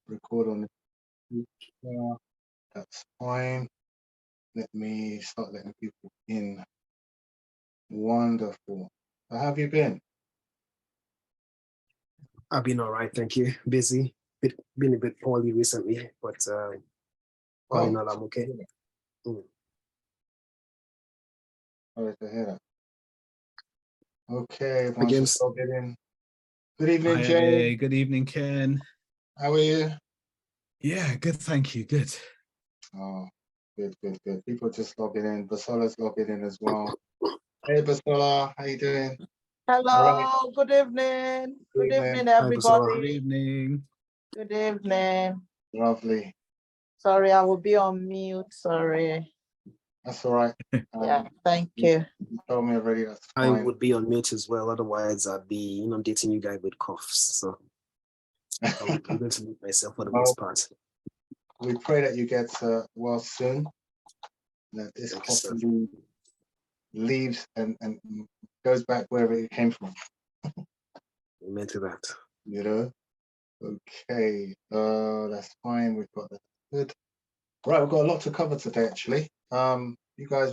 record on the computer. That's fine. Let me start letting people in. Wonderful. How have you been? I've been all right, thank you. Busy, been a bit poorly recently, but all in all, I'm okay. Sorry to hear that. Okay, Hi, James. get in. Good evening, Hi, James. Eddie. Good evening, Ken. How are you? Yeah, good, thank you. Good. Oh, good. People just logging in. Basola's logging in as well. Hey, Basola, how you doing? Hello, right. Good evening. Good evening, Hi, everybody. Good evening. Good evening. Lovely. Sorry, I will be on mute. Sorry. That's all right. Yeah, thank you. You told me already, that's fine. I would be on mute as well, otherwise I'd be inundating you guys with coughs. So I'm going to mute myself for the most part. We pray that you get well soon, that this cough leaves and goes back wherever it came from. Amen to that. You know? Okay, that's fine. We've got that. Good. Right, we've got a lot to cover today, actually. You guys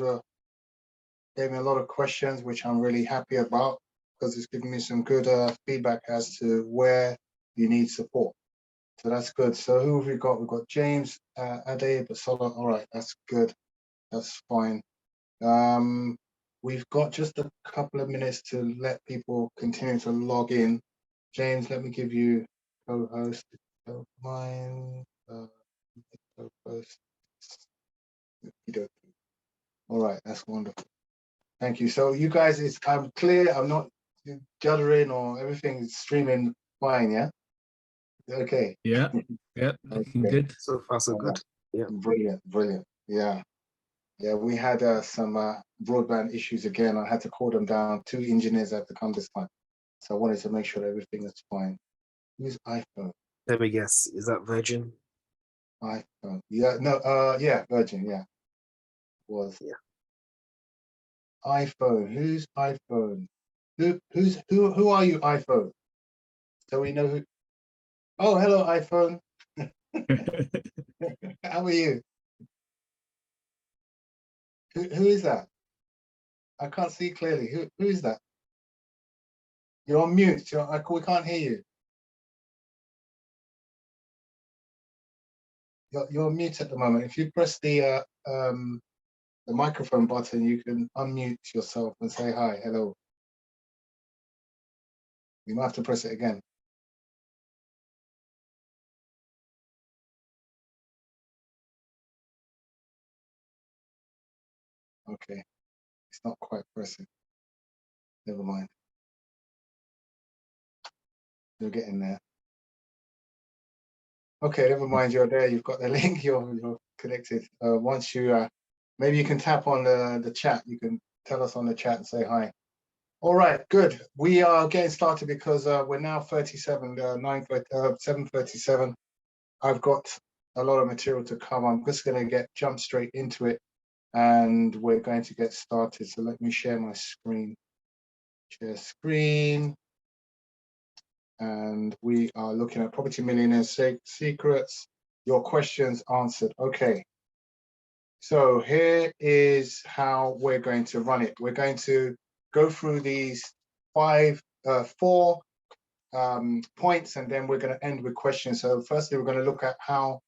gave me a lot of questions, which I'm really happy about, because it's given me some good feedback as to where you need support. So that's good. So who have we got? We've got James, Ade, Basola. All right, that's good. That's fine. We've got just a couple of minutes to let people continue to log in. James, let me give you co-host. Don't mind. Co-host. All right, that's wonderful. Thank you. So you guys, I'm clear. I'm not juddering or everything is streaming fine. Yeah. Okay. Yeah. Looking good. So far, so good. Yeah. Brilliant. Yeah. We had some broadband issues again. I had to call them down. 2 engineers had to come this time. So I wanted to make sure everything is fine. Who's iPhone? Let me guess. Is that Virgin? iPhone. Yeah. No. Yeah. Virgin. Yeah. Yeah. iPhone. Who's iPhone? Who are you, iPhone? So we know who. Oh, hello, iPhone. How are you? Who is that? I can't see clearly. Who is that? You're on mute. We can't hear you. You're on mute at the moment. If you press the microphone button, you can unmute yourself and say hi, hello. You might have to press it again. Okay, it's not quite pressing. Never mind. You're getting there. Okay, never mind. You're there. You've got the link. You're connected. Once you, maybe you can tap on the chat. You can tell us on the chat and say hi. All right, good. We are getting started because we're now 7:37. I've got a lot of material to cover. I'm just going to jump straight into it, and we're going to get started. So let me share my screen. Share screen. And we are looking at Property Millionaire Secrets. Your questions answered. Okay. So here is how we're going to run it. We're going to go through these four points, and then we're going to end with questions. So firstly, we're going to look at how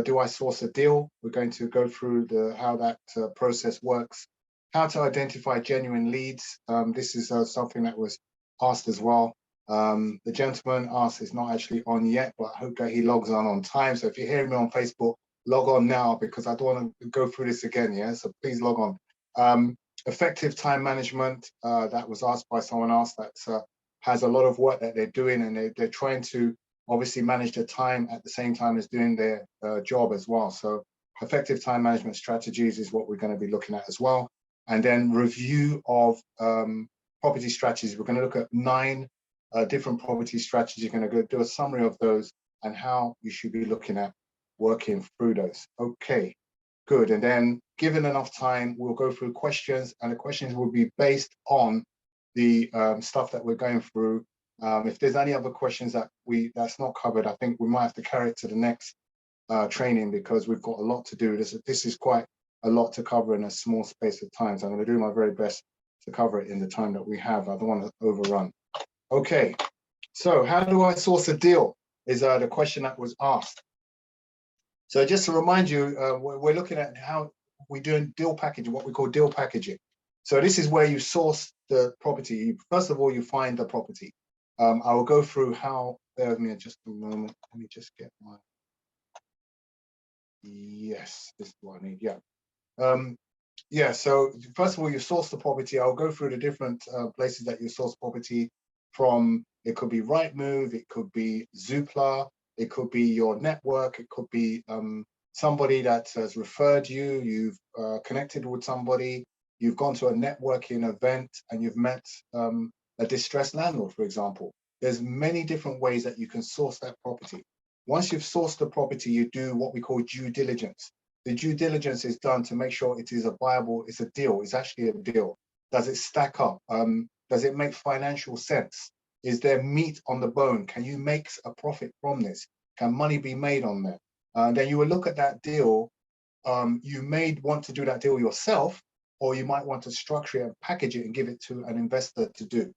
do I source a deal. We're going to go through how that process works, how to identify genuine leads. This is something that was asked as well. The gentleman asked, is not actually on yet, but I hope that he logs on time. So if you're hearing me on Facebook, log on now, because I don't want to go through this again. Yeah, so please log on. Effective time management, that was asked by someone else that has a lot of work that they're doing, and they're trying to obviously manage their time at the same time as doing their job as well. So effective time management strategies is what we're going to be looking at as well. And then review of property strategies. We're going to look at 9 different property strategies. You're going to go do a summary of those and how you should be looking at working through those. Okay, good. And then given enough time, we'll go through questions, and the questions will be based on the stuff that we're going through If there's any other questions that's not covered, I think we might have to carry it to the next training, because we've got a lot to do. This is quite a lot to cover in a small space of time. So I'm going to do my very best to cover it in the time that we have. I don't want to overrun. Okay, so how do I source a deal is the question that was asked. So just to remind you, we're looking at how we're doing deal packaging, what we call deal packaging. So this is where you source the property. First of all, you find the property. I will go through how, bear with me just a moment. Let me just get my, yes, this is what I need, yeah. Yeah, so first of all, you source the property. I'll go through the different places that you source property from. It could be Rightmove, it could be Zoopla, it could be your network, it could be somebody that has referred you, you've connected with somebody, you've gone to a networking event and you've met a distressed landlord, for example. There's many different ways that you can source that property. Once you've sourced the property, you do what we call due diligence. The due diligence is done to make sure it is a viable, it's a deal, it's actually a deal. Does it stack up? Does it make financial sense? Is there meat on the bone? Can you make a profit from this? Can money be made on there? Then you will look at that deal. You may want to do that deal yourself, or you might want to structure it and package it and give it to an investor to do.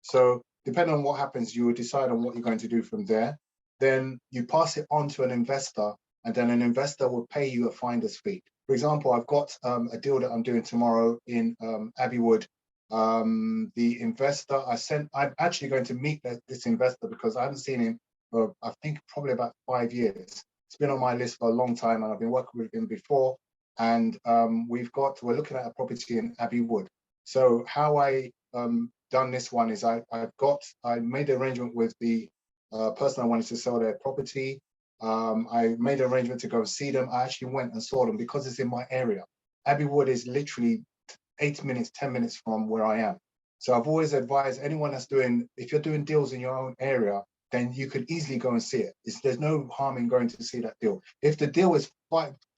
So depending on what happens, you will decide on what you're going to do from there. Then you pass it on to an investor, and then an investor will pay you a finder's fee. For example, I've got a deal that I'm doing tomorrow in Abbey Wood. The investor I'm actually going to meet this investor because I haven't seen him for, I think, probably about 5 years. It's been on my list for a long time, and I've been working with him before. And we're looking at a property in Abbey Wood. So how I done this one is I made an arrangement with the person I wanted to sell their property. I made an arrangement to go and see them. I actually went and saw them because it's in my area. Abbey Wood is literally 8 minutes, 10 minutes from where I am. So I've always advised anyone that's if you're doing deals in your own area, then you could easily go and see it. There's no harm in going to see that deal. If the deal is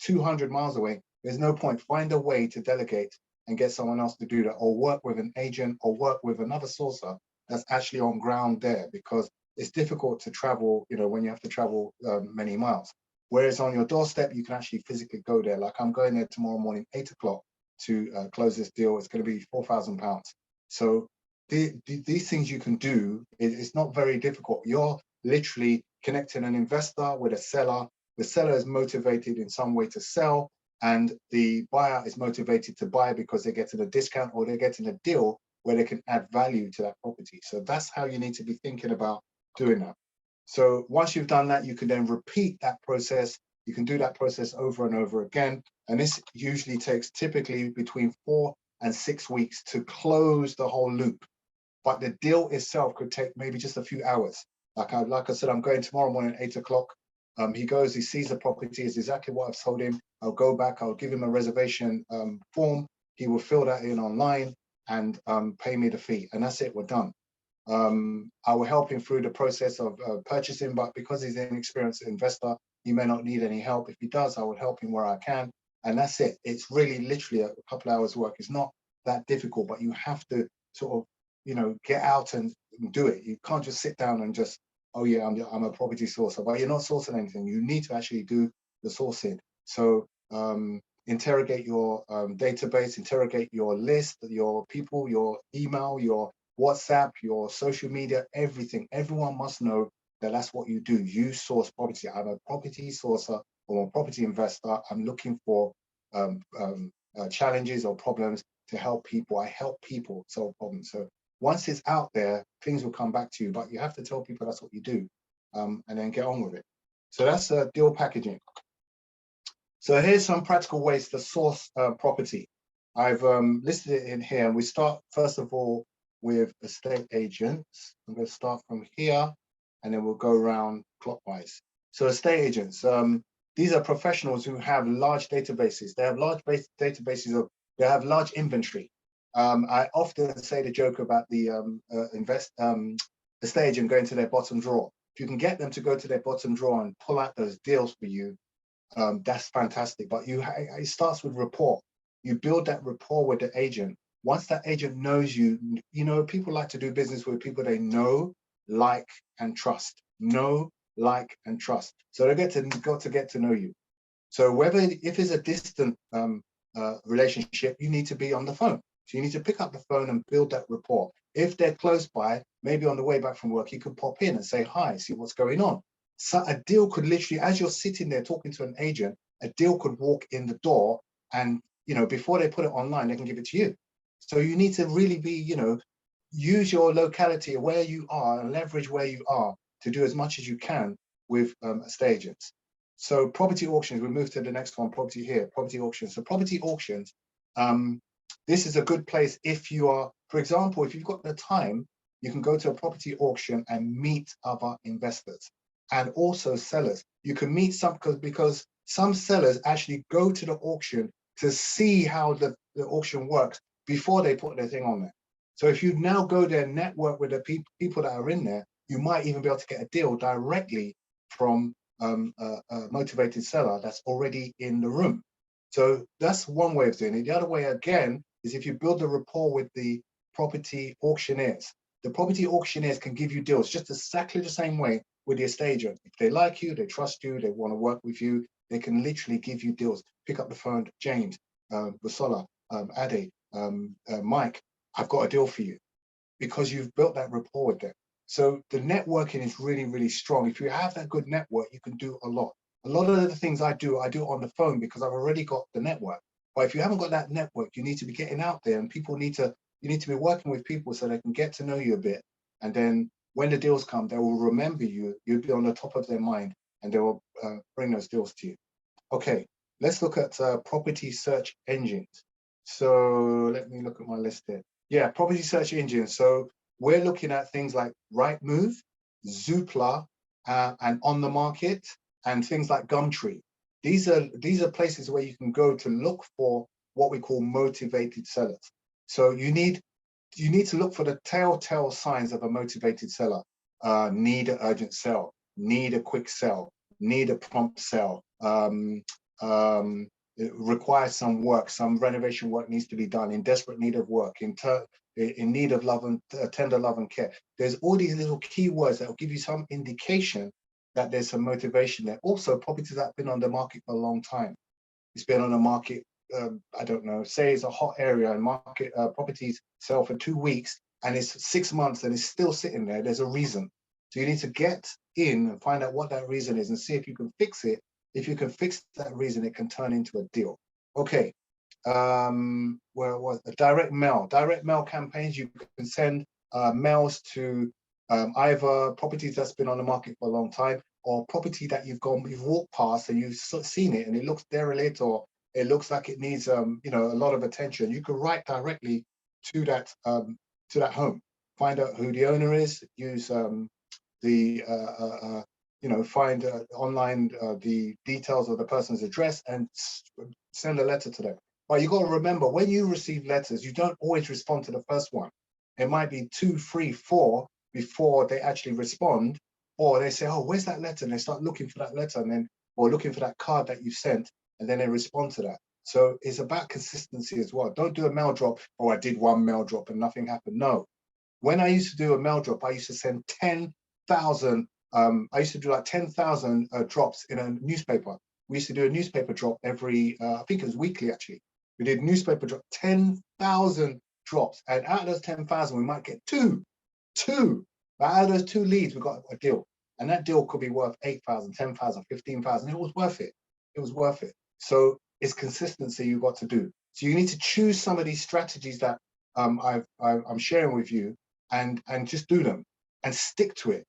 200 miles away, there's no point. Find a way to delegate and get someone else to do that, or work with an agent, or work with another sourcer that's actually on ground there, because it's difficult to travel, when you have to travel many miles. Whereas on your doorstep, you can actually physically go there. Like I'm going there tomorrow morning, 8 o'clock to close this deal. It's going to be £4,000. So these things you can do, it's not very difficult. You're literally connecting an investor with a seller. The seller is motivated in some way to sell, and the buyer is motivated to buy because they're getting a discount or they're getting a deal where they can add value to that property. So that's how you need to be thinking about doing that. So once you've done that, you can then repeat that process. You can do that process over and over again. And this usually takes typically between 4 and 6 weeks to close the whole loop. But the deal itself could take maybe just a few hours. Like I said, I'm going tomorrow morning at 8 o'clock. He goes, he sees the property, is exactly what I've told him. I'll go back, I'll give him a reservation form. He will fill that in online and pay me the fee. And that's it, we're done. I will help him through the process of purchasing, but because he's an experienced investor, he may not need any help. If he does, I will help him where I can. And that's it. It's really literally a couple hours work. It's not that difficult, but you have to sort of, get out and do it. You can't just sit down and just, oh yeah, I'm a property sourcer, but you're not sourcing anything. You need to actually do the sourcing. So interrogate your database, interrogate your list, your people, your email, your WhatsApp, your social media, everything. Everyone must know that that's what you do. You source property. I'm a property sourcer or a property investor. I'm looking for challenges or problems to help people. I help people solve problems. So once it's out there, things will come back to you, but you have to tell people that's what you do, and then get on with it. So that's deal packaging. So here's some practical ways to source property. I've listed it in here. We start, first of all, with estate agents. I'm going to start from here, and then we'll go around clockwise. So estate agents, these are professionals who have large databases. They have large databases they have large inventory. I often say the joke about the estate agent going to their bottom drawer. If you can get them to go to their bottom drawer and pull out those deals for you, that's fantastic. But it starts with rapport. You build that rapport with the agent. Once that agent knows you, people like to do business with people they know like, and trust. Know, like, and trust. So they got to get to know you. So whether if it's a distant relationship, you need to be on the phone. So you need to pick up the phone and build that rapport. If they're close by, maybe on the way back from work, you could pop in and say hi, see what's going on. So a deal could literally, as you're sitting there talking to an agent, a deal could walk in the door, and before they put it online, they can give it to you. So you need to really be, use your locality where you are and leverage where you are to do as much as you can with estate agents. So property auctions, we move to the next one, property auctions. So property auctions, this is a good place if you are, for example, if you've got the time, you can go to a property auction and meet other investors and also sellers. You can meet some, because some sellers actually go to the auction to see how the auction works before they put their thing on there. So if you now go there and network with the people that are in there, you might even be able to get a deal directly from a motivated seller that's already in the room. So that's one way of doing it. The other way, again, is if you build a rapport with the property auctioneers. The property auctioneers can give you deals just exactly the same way with the estate agent. If they like you, they trust you, they want to work with you, they can literally give you deals. Pick up the phone, James, Basola, Ade, Mike, I've got a deal for you, because you've built that rapport with them. So the networking is really, really strong. If you have that good network, you can do a lot. A lot of the things I do on the phone because I've already got the network. But if you haven't got that network, you need to be getting out there, and you need to be working with people so they can get to know you a bit. And then when the deals come, they will remember you. You'll be on the top of their mind, and they will bring those deals to you. Okay, let's look at property search engines. So let me look at my list here. Yeah, property search engines. So we're looking at things like Rightmove, Zoopla, and On the Market, and things like Gumtree. These are places where you can go to look for what we call motivated sellers. So you need to look for the telltale signs of a motivated seller. Need an urgent sell, need a quick sell, need a prompt sell. It requires some work, some renovation work needs to be done, in desperate need of work, in need of love and tender love and care. There's all these little keywords that will give you some indication that there's some motivation there. Also, properties that have been on the market for a long time. It's been on the market, I don't know, say it's a hot area and market properties sell for 2 weeks and it's 6 months and it's still sitting there. There's a reason. So you need to get in and find out what that reason is and see if you can fix it. If you can fix that reason, it can turn into a deal. Okay, where was the direct mail campaigns? You can send mails to either properties that's been on the market for a long time, or property that you've walked past and you've seen it and it looks derelict, or it looks like it needs a lot of attention. You can write directly to that home, find out who the owner is, use find online the details of the person's address and send a letter to them. But you got to remember, when you receive letters, you don't always respond to the first one. It might be 2, 3, 4 before they actually respond, or they say, oh, where's that letter? And they start looking for that letter, and then, or looking for that card that you sent, and then they respond to that. So it's about consistency as well. Don't do a mail drop. Oh, I did one mail drop and nothing happened. No. When I used to do a mail drop, I used to send 10,000. I used to do like 10,000 drops in a newspaper. We used to do a newspaper drop every, I think it was weekly actually. We did newspaper drop, 10,000 drops. And out of those 10,000, we might get two. But out of those 2 leads, we got a deal. And that deal could be worth 8,000, 10,000, 15,000. It was worth it. It was worth it. So it's consistency you've got to do. So you need to choose some of these strategies that I'm sharing with you and just do them and stick to it.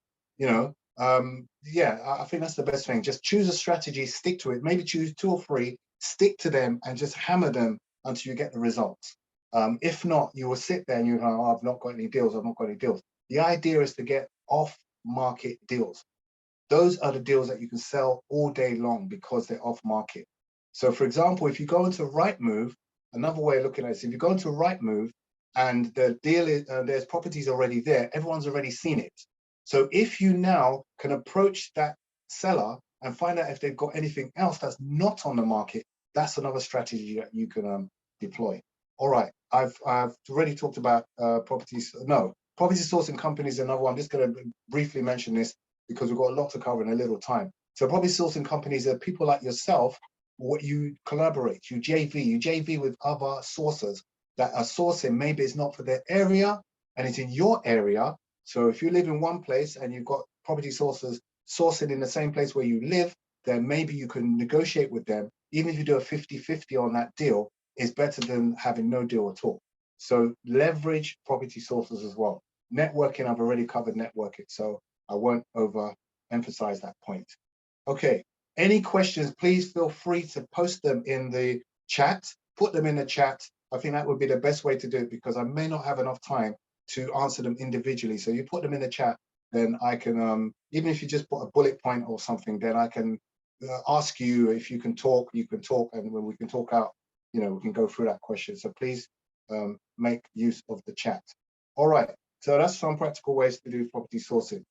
I think that's the best thing. Just choose a strategy, stick to it. Maybe choose 2 or 3, stick to them and just hammer them until you get the results. If not, you will sit there and you go, oh, I've not got any deals. The idea is to get off-market deals. Those are the deals that you can sell all day long because they're off-market. So, for example, if you go into Rightmove, another way of looking at it is if you go into Rightmove and the deal is there's properties already there, everyone's already seen it. So if you now can approach that seller and find out if they've got anything else that's not on the market, that's another strategy that you can deploy. All right, I've already talked about properties. No, Property sourcing companies is another one. I'm just going to briefly mention this because we've got a lot to cover in a little time. So property sourcing companies are people like yourself, what you collaborate, you JV with other sources that are sourcing. Maybe it's not for their area and it's in your area. So if you live in one place and you've got property sources sourcing in the same place where you live, then maybe you can negotiate with them. Even if you do a 50-50 on that deal, it's better than having no deal at all. So leverage property sources as well. Networking, I've already covered networking, so I won't overemphasize that point. Okay, any questions, please feel free to post them in the chat, put them in the chat. I think that would be the best way to do it because I may not have enough time to answer them individually. So you put them in the chat, then I can, even if you just put a bullet point or something, then I can ask you if you can talk, and when we can talk out, we can go through that question. So please make use of the chat. All right, so that's some practical ways to do property sourcing.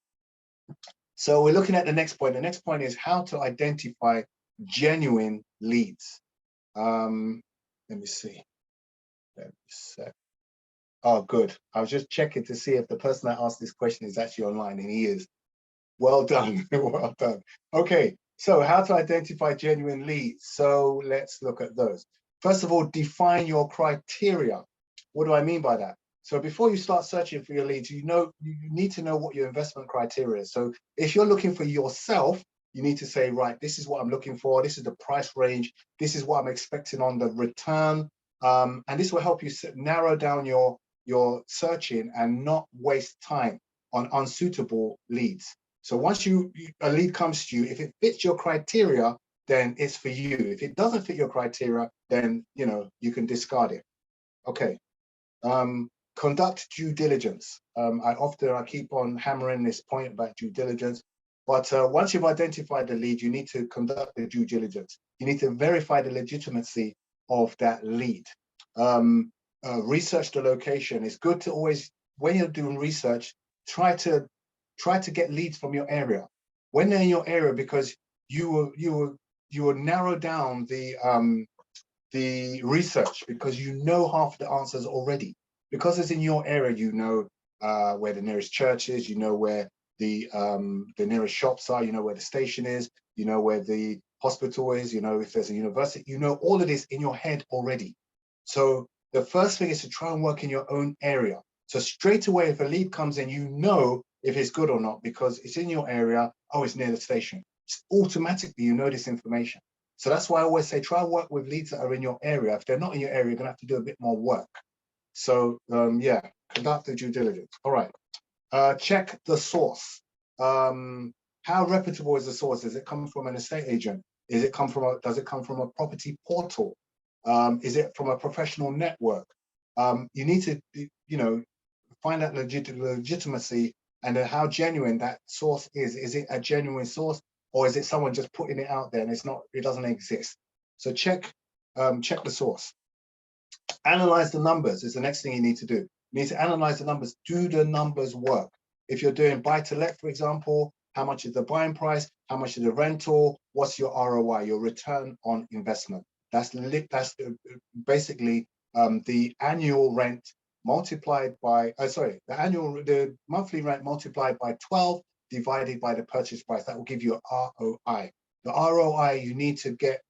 So we're looking at the next point. The next point is how to identify genuine leads. Let me see. Oh, good. I was just checking to see if the person that asked this question is actually online, and he is. Well done. Well done. Okay, so how to identify genuine leads. So let's look at those. First of all, define your criteria. What do I mean by that? So before you start searching for your leads, you need to know what your investment criteria is. So if you're looking for yourself, you need to say, right, this is what I'm looking for. This is the price range. This is what I'm expecting on the return. And this will help you narrow down your searching and not waste time on unsuitable leads. So once a lead comes to you, if it fits your criteria, then it's for you. If it doesn't fit your criteria, then you can discard it. Okay. Conduct due diligence. I keep on hammering this point about due diligence, but once you've identified the lead, you need to conduct the due diligence. You need to verify the legitimacy of that lead. Research the location. It's good to always, when you're doing research, try to get leads from your area. When they're in your area, because you will narrow down the research because you know half the answers already. Because it's in your area, you know where the nearest church is, you know where the nearest shops are, you know where the station is, you know where the hospital is, you know if there's a university, you know all of this in your head already. So the first thing is to try and work in your own area. So straight away, if a lead comes in, you know if it's good or not because it's in your area. Oh, it's near the station. It's automatically, you know this information. So that's why I always say, try and work with leads that are in your area. If they're not in your area, you're gonna have to do a bit more work. So yeah, conduct the due diligence. All right, check the source. How reputable is the source? Does it come from an estate agent? Does it come from a property portal? Is it from a professional network? You need to, find out legitimacy and how genuine that source is. Is it a genuine source, or is it someone just putting it out there and it doesn't exist? So check the source. Analyze the numbers is the next thing you need to do. You need to analyze the numbers. Do the numbers work? If you're doing buy to let, for example, how much is the buying price? How much is the rental? What's your ROI, your return on investment? That's basically the annual rent multiplied by, the monthly rent multiplied by 12 divided by the purchase price. That will give you an ROI. The ROI, you need to get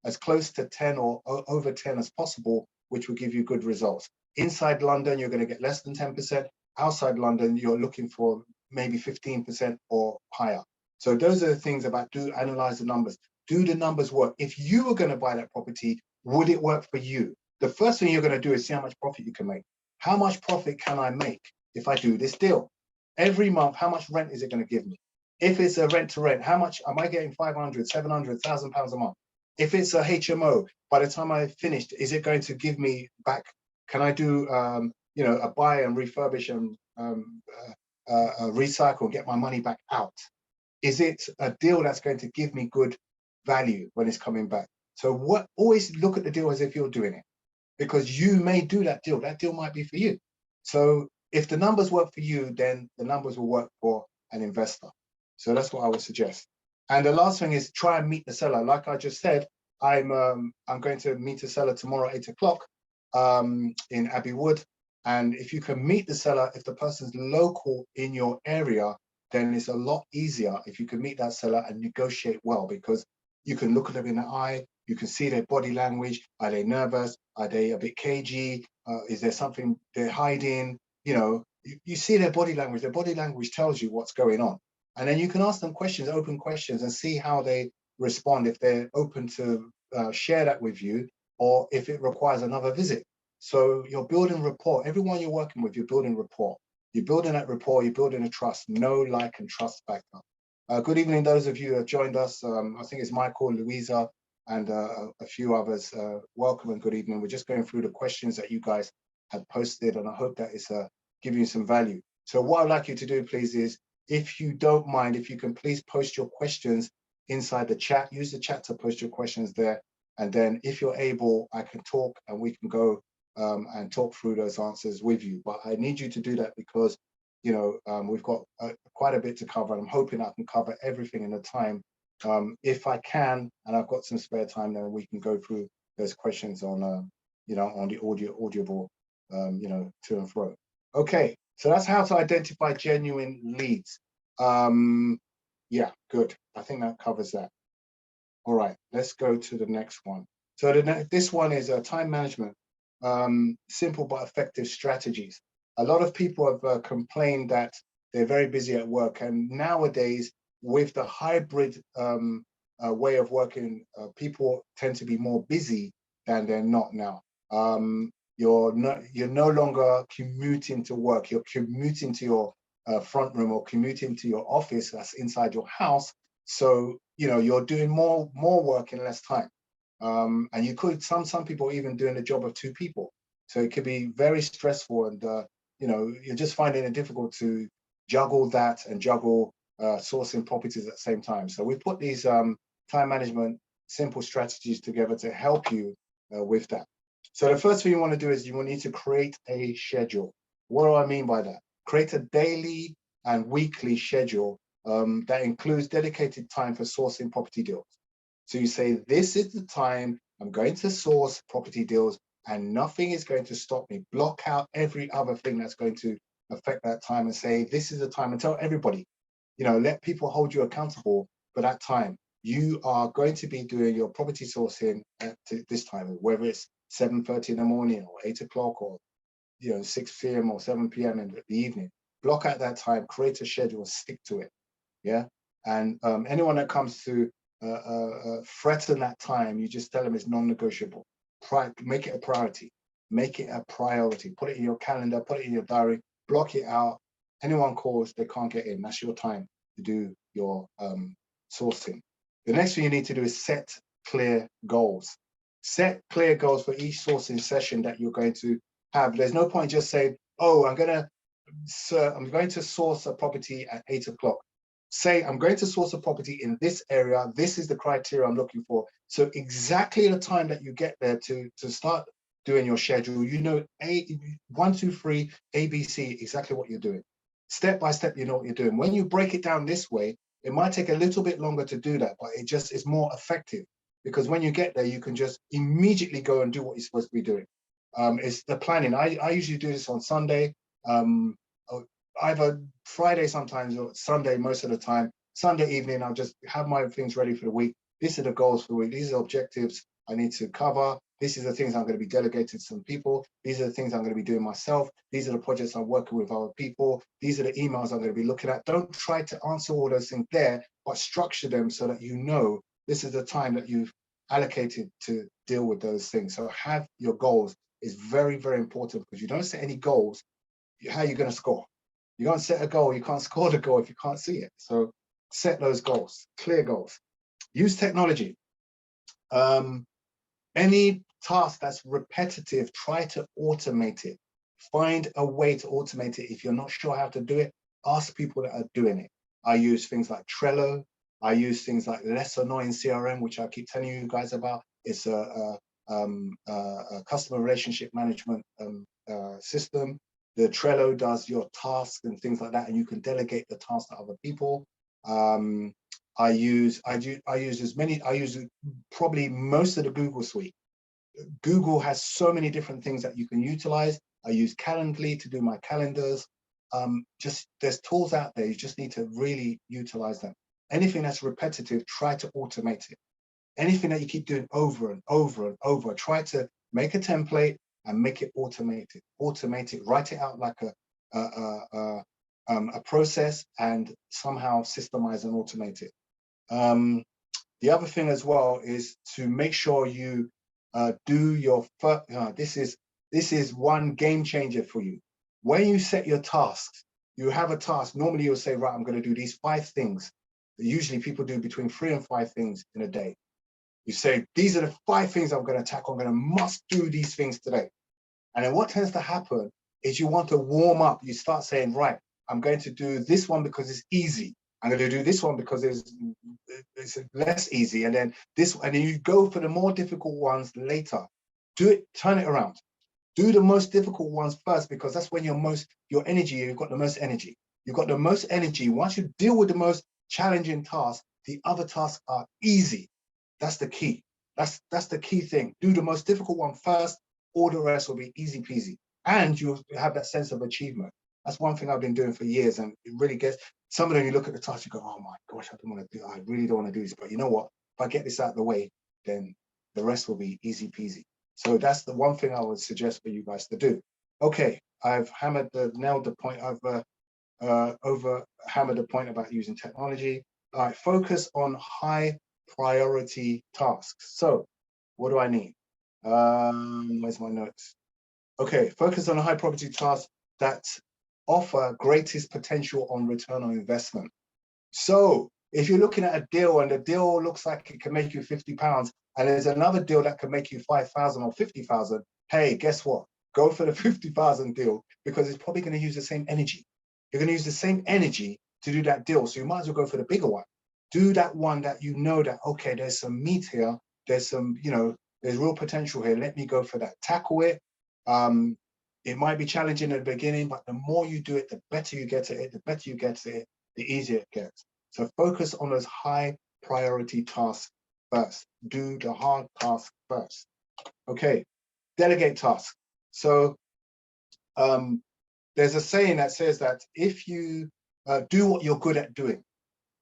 as close to 10 or over 10 as possible, which will give you good results. Inside London, you're going to get less than 10%. Outside London, you're looking for maybe 15% or higher. So those are the things about analyze the numbers. Do the numbers work? If you were going to buy that property, would it work for you? The first thing you're going to do is see how much profit you can make. How much profit can I make if I do this deal? Every month, how much rent is it going to give me? If it's a rent to rent, how much am I getting? 500, 700, £1,000 a month. If it's a HMO, by the time I finished, is it going to give me back? Can I do, a buy and refurbish and recycle, get my money back out? Is it a deal that's going to give me good value when it's coming back? So always look at the deal as if you're doing it, because you may do that deal. That deal might be for you. So if the numbers work for you, then the numbers will work for an investor. So that's what I would suggest. And the last thing is try and meet the seller. Like I just said, I'm going to meet a seller tomorrow at 8 o'clock in Abbey Wood. And if you can meet the seller, if the person's local in your area, then it's a lot easier if you can meet that seller and negotiate well, because you can look at them in the eye, you can see their body language. Are they nervous? Are they a bit cagey? Is there something they're hiding? You know, you see their body language. Their body language tells you what's going on. And then you can ask them questions, open questions, and see how they respond, if they're open to share that with you, or if it requires another visit. So you're building rapport. Everyone you're working with, you're building rapport. You're building that rapport, you're building a trust, know, like, and trust factor. Good evening, those of you who have joined us. I think it's Michael, Louisa, and a few others. Welcome and good evening. We're just going through the questions that you guys had posted, and I hope that it's giving you some value. So what I'd like you to do, please, is, if you don't mind, if you can please post your questions inside the chat. Use the chat to post your questions there. And then if you're able, I can talk and we can go and talk through those answers with you. But I need you to do that because, you know, we've got quite a bit to cover, and I'm hoping I can cover everything in the time. If I can, and I've got some spare time, then we can go through those questions on, you know, on the audible, you know, to and fro. Okay, so that's how to identify genuine leads. Yeah, good. I think that covers that. All right, let's go to the next one. So this one is time management. Simple but effective strategies. A lot of people have complained that they're very busy at work, and nowadays with the hybrid way of working, people tend to be more busy than they're not now. You're no longer commuting to work. You're commuting to your front room or commuting to your office that's inside your house. So you know you're doing more work in less time. And you could, some people even doing the job of two people. So it could be very stressful, and you know, you're just finding it difficult to juggle that and juggle sourcing properties at the same time. So we put these time management simple strategies together to help you with that. So the first thing you want to do is you will need to create a schedule. What do I mean by that? Create a daily and weekly schedule that includes dedicated time for sourcing property deals. So you say, this is the time I'm going to source property deals, and nothing is going to stop me. Block out every other thing that's going to affect that time, and say, this is the time, and tell everybody, you know, let people hold you accountable for that time. You are going to be doing your property sourcing at this time, whether it's 7:30 in the morning or 8 o'clock or, you know, 6 p.m. or 7 p.m. in the evening. Block out that time, create a schedule, stick to it. Yeah. And anyone that comes to threaten that time, you just tell them it's non-negotiable. Make it a priority. Make it a priority. Put it in your calendar, put it in your diary, block it out. Anyone calls, they can't get in. That's your time to do your sourcing. The next thing you need to do is set clear goals. Set clear goals for each sourcing session that you're going to have. There's no point just saying, oh, I'm going to source a property at 8 o'clock. Say, I'm going to source a property in this area. This is the criteria I'm looking for. So exactly the time that you get there to start doing your schedule, you know, 1, 2, 3, ABC, exactly what you're doing. Step by step, you know what you're doing. When you break it down this way, it might take a little bit longer to do that, but it just is more effective, because when you get there, you can just immediately go and do what you're supposed to be doing. It's the planning. I usually do this on Sunday. Either Friday sometimes or Sunday most of the time. Sunday evening, I'll just have my things ready for the week. These are the goals for the week. These are the objectives I need to cover. These are the things I'm going to be delegating to some people. These are the things I'm going to be doing myself. These are the projects I'm working with other people. These are the emails I'm going to be looking at. Don't try to answer all those things there, but structure them so that you know this is the time that you've allocated to deal with those things. So have your goals is very, very important, because you don't set any goals, how are you going to score? You can't set a goal, you can't score the goal if you can't see it. So set those goals, clear goals. Use technology. Any task that's repetitive, try to automate it. Find a way to automate it. If you're not sure how to do it, ask people that are doing it. I use things like Trello. I use things like Less Annoying CRM, which I keep telling you guys about. It's a customer relationship management system. The Trello does your tasks and things like that, and you can delegate the tasks to other people. I use probably most of the Google suite. Google has so many different things that you can utilize. I use Calendly to do my calendars. Just there's tools out there. You just need to really utilize them. Anything that's repetitive, try to automate it. Anything that you keep doing over and over and over, try to make a template and make it automated. Automate it, write it out like a process, and somehow systemize and automate it. The other thing as well is to make sure you do your first. This is one game changer for you. When you set your tasks, you have a task. Normally you'll say, right, I'm going to do these 5 things. Usually people do between 3 and 5 things in a day. You say, these are the 5 things I'm going to tackle. I'm going to must do these things today. And then what tends to happen is you want to warm up. You start saying, right, I'm going to do this one because it's easy. I'm going to do this one because it's less easy. And then this, and then you go for the more difficult ones later. Do it, turn it around. Do the most difficult ones first, because that's when you've got the most energy. You've got the most energy. Once you deal with the most challenging tasks, the other tasks are easy. That's the key. That's the key thing. Do the most difficult one first, all the rest will be easy peasy. And you'll have that sense of achievement. That's one thing I've been doing for years, and it really gets, some of them you look at the task, you go, oh my gosh, I really don't want to do this. But you know what? If I get this out of the way, then the rest will be easy peasy. So that's the one thing I would suggest for you guys to do. Okay, I've nailed the point. I've hammered the point about using technology. All right, focus on high priority tasks. So what do I need? Where's my notes? Okay, focus on high priority tasks that offer greatest potential on return on investment. So if you're looking at a deal and the deal looks like it can make you £50, and there's another deal that can make you 5,000 or 50,000, hey, guess what? Go for the 50,000 deal, because it's probably going to use the same energy. You're going to use the same energy to do that deal. So you might as well go for the bigger one. Do that one that you know that, okay, there's some meat here. There's some, there's real potential here. Let me go for that. Tackle it. It might be challenging at the beginning, but the more you do it, the better you get at it. The better you get at it, the easier it gets. So focus on those high priority tasks first. Do the hard task first. Okay, delegate tasks. So there's a saying that says that if you do what you're good at doing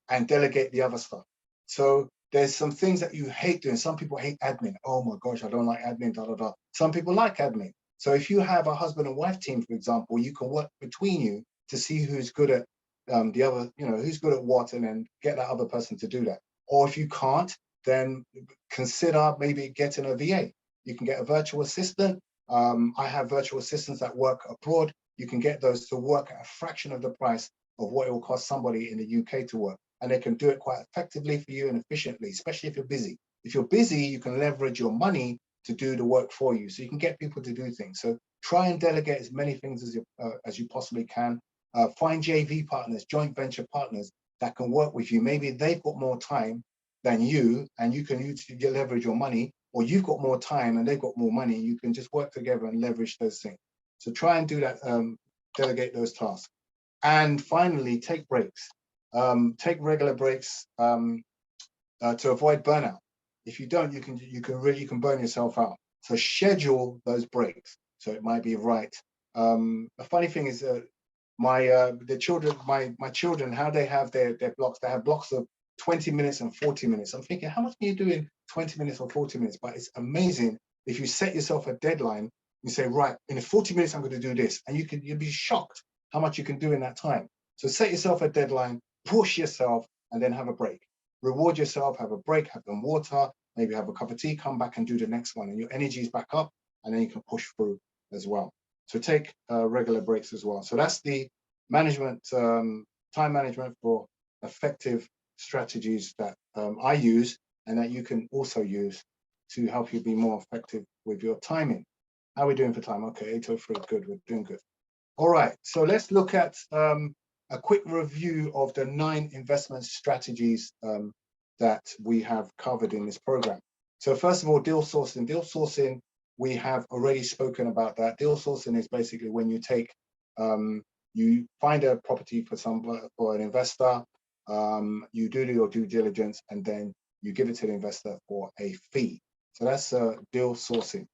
and delegate the other stuff. So there's some things that you hate doing. Some people hate admin. Oh my gosh, I don't like admin, da, da, da. Some people like admin. So if you have a husband and wife team, for example, you can work between you to see who's good at the other, who's good at what, and then get that other person to do that. Or if you can't, then consider maybe getting a VA. You can get a virtual assistant. I have virtual assistants that work abroad. You can get those to work at a fraction of the price of what it will cost somebody in the UK to work. And they can do it quite effectively for you and efficiently, especially if you're busy. If you're busy, you can leverage your money to do the work for you. So you can get people to do things. So try and delegate as many things as you possibly can. Find JV partners, joint venture partners that can work with you. Maybe they've got more time than you, and you can leverage your money, or you've got more time and they've got more money. You can just work together and leverage those things. So try and do that, delegate those tasks. And finally, take breaks. Take regular breaks to avoid burnout. If you don't, you can burn yourself out. So schedule those breaks. So it might be right. The funny thing is, my children, how they have their blocks. They have blocks of 20 minutes and 40 minutes. I'm thinking, how much can you do in 20 minutes or 40 minutes? But it's amazing if you set yourself a deadline. You say, right, in 40 minutes I'm going to do this, and you'll be shocked how much you can do in that time. So set yourself a deadline, push yourself, and then have a break. Reward yourself, have a break, have some water, maybe have a cup of tea, come back and do the next one, and your energy is back up, and then you can push through as well. So take regular breaks as well. So that's the management, time management for effective strategies that I use, and that you can also use to help you be more effective with your timing. How are we doing for time? Okay, 8:03, good, we're doing good. All right, so let's look at a quick review of the 9 investment strategies that we have covered in this program. So first of all, deal sourcing. Deal sourcing, we have already spoken about that. Deal sourcing is basically when you take, you find a property for an investor, you do your due diligence, and then you give it to the investor for a fee. So that's deal sourcing.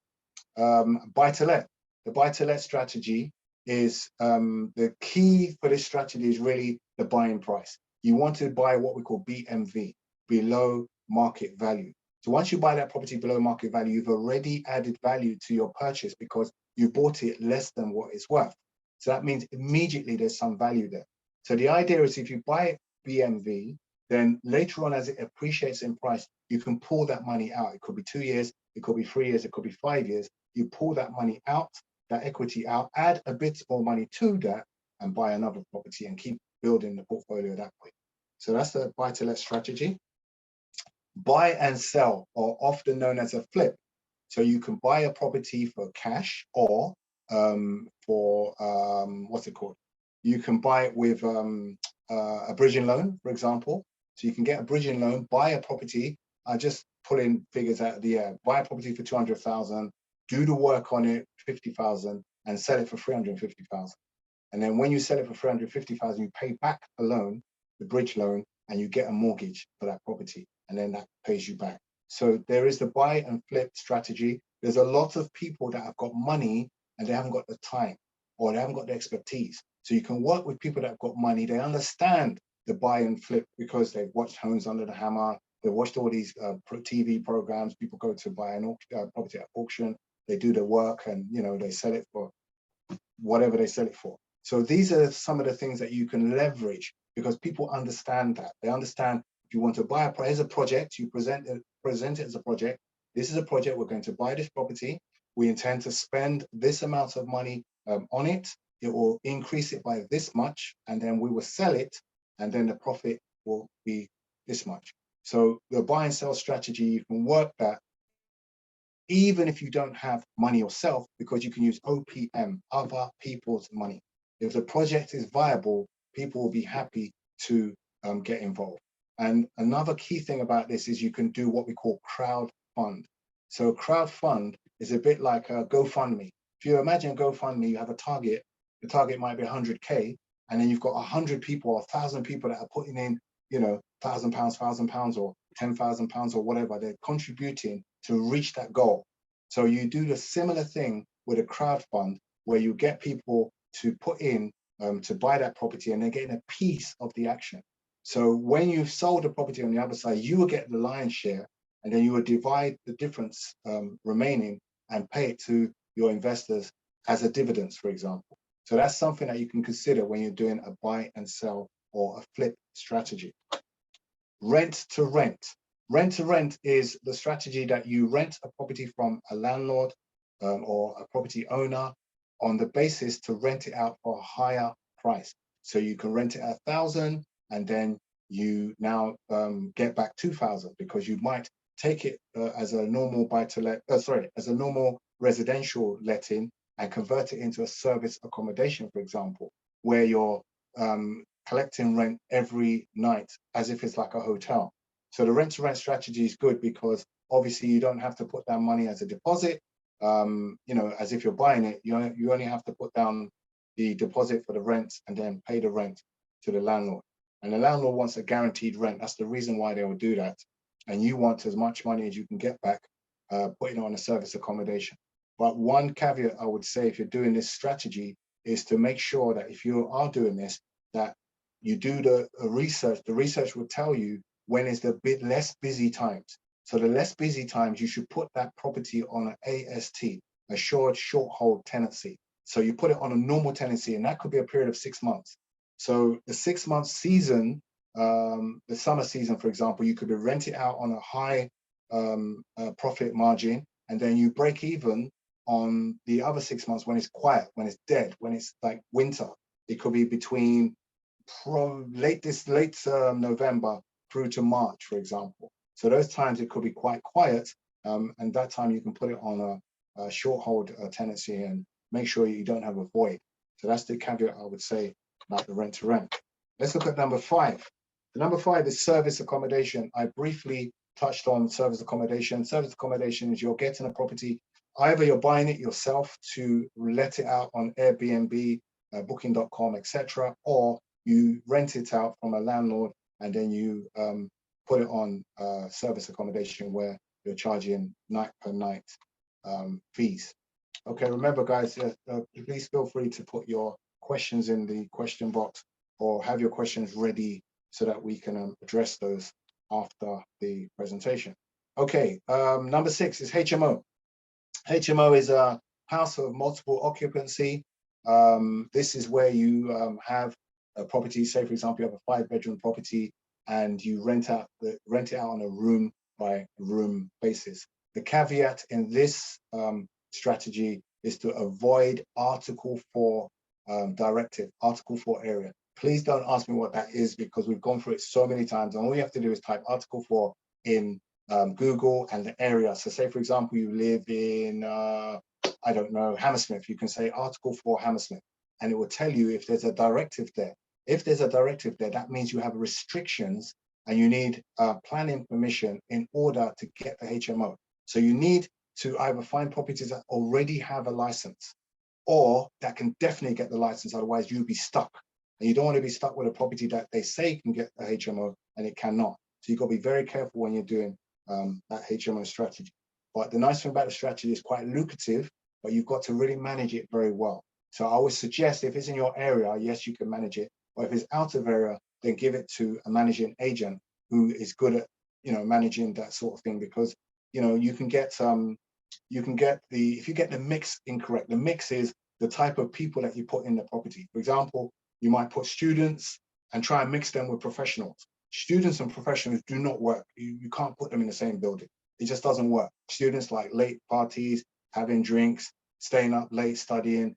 Buy to let. the buy-to-let strategy is the key for this strategy is really the buying price. You want to buy what we call BMV, below market value. So once you buy that property below market value, you've already added value to your purchase because you bought it less than what it's worth. So that means immediately there's some value there. So the idea is if you buy BMV, then later on as it appreciates in price, you can pull that money out. It could be 2 years, it could be 3 years, it could be 5 years. You pull that money out, that equity out, add a bit more money to that and buy another property and keep building the portfolio that way. So that's the buy-to-let strategy. Buy and sell are often known as a flip. So you can buy a property for cash or what's it called? You can buy it with a bridging loan, for example. So you can get a bridging loan, buy a property. I just pull in figures out of the air. Buy a property for 200,000, do the work on it, 50,000, and sell it for 350,000. And then when you sell it for 350,000, you pay back the loan, the bridge loan, and you get a mortgage for that property, and then that pays you back. So there is the buy and flip strategy. There's a lot of people that have got money and they haven't got the time or they haven't got the expertise. So you can work with people that have got money. They understand the buy and flip because they've watched Homes Under the Hammer. They've watched all these TV programs. People go to buy an property at auction. They do the work and, you know, they sell it for whatever they sell it for. So these are some of the things that you can leverage because people understand that. They understand if you want to buy here's a project, you present it as a project. This is a project, we're going to buy this property. We intend to spend this amount of money on it. It will increase it by this much, and then we will sell it, and then the profit will be this much. So the buy and sell strategy, you can work that even if you don't have money yourself, because you can use OPM, other people's money. If the project is viable, people will be happy to get involved. And another key thing about this is you can do what we call crowd fund. So crowd fund is a bit like a GoFundMe. If you imagine GoFundMe, you have a target, the target might be 100K, and then you've got 100 people or 1,000 people that are putting in, you know, £1,000 or £10,000 or whatever. They're contributing to reach that goal. So you do the similar thing with a crowd fund where you get people to put in to buy that property and they're getting a piece of the action. So when you've sold the property on the other side, you will get the lion's share and then you will divide the difference remaining and pay it to your investors as a dividends, for example. So that's something that you can consider when you're doing a buy and sell or a flip strategy. Rent to rent. Rent to rent is the strategy that you rent a property from a landlord or a property owner on the basis to rent it out for a higher price. So you can rent it at 1,000 and then you now get back 2,000 because you might take it as a normal buy-to-let, as a normal residential letting and convert it into a service accommodation, for example, where you're collecting rent every night as if it's like a hotel. So the rent to rent strategy is good because obviously you don't have to put down money as a deposit. You know, as if you're buying it, you only have to put down the deposit for the rent and then pay the rent to the landlord. And the landlord wants a guaranteed rent. That's the reason why they will do that. And you want as much money as you can get back, putting it on a service accommodation. But one caveat I would say if you're doing this strategy is to make sure that if you are doing this, that you do the research. The research will tell you when is the bit less busy times. So the less busy times, you should put that property on an AST, assured short hold tenancy. So you put it on a normal tenancy, and that could be a period of 6 months. So the 6 month season, the summer season, for example, you could be renting out on a high profit margin, and then you break even on the other 6 months when it's quiet, when it's dead, when it's like winter. It could be between late November through to March, for example. So those times it could be quite quiet, and that time you can put it on a short hold tenancy and make sure you don't have a void. So that's the caveat I would say about the rent to rent. Let's look at number 5. The number 5 is service accommodation. I briefly touched on service accommodation. Service accommodation is you're getting a property, either you're buying it yourself to let it out on Airbnb, booking.com, etc., or you rent it out from a landlord and then you put it on service accommodation where you're charging night per night fees. Okay, remember guys, please feel free to put your questions in the question box or have your questions ready so that we can address those after the presentation. Okay, number 6 is HMO. HMO is a house of multiple occupancy. This is where you have a property, say for example, you have a 5-bedroom property and you rent it out on a room by room basis. The caveat in this strategy is to avoid Article 4 directive, Article 4 area. Please don't ask me what that is because we've gone through it so many times, and all you have to do is type Article 4 in Google and the area. So say, for example, you live in, I don't know, Hammersmith. You can say Article 4 Hammersmith, and it will tell you if there's a directive there. If there's a directive there, that means you have restrictions and you need planning permission in order to get the HMO. So you need to either find properties that already have a license or that can definitely get the license, otherwise you'll be stuck. And you don't want to be stuck with a property that they say can get the HMO and it cannot. So you've got to be very careful when you're doing that HMO strategy. But the nice thing about the strategy is quite lucrative, but you've got to really manage it very well. So I would suggest if it's in your area, yes, you can manage it. But if it's out of area, then give it to a managing agent who is good at, managing that sort of thing, because, you can get if you get the mix incorrect. The mix is the type of people that you put in the property. For example, you might put students and try and mix them with professionals. Students and professionals do not work. You can't put them in the same building. It just doesn't work. Students like late parties, having drinks, staying up late, studying,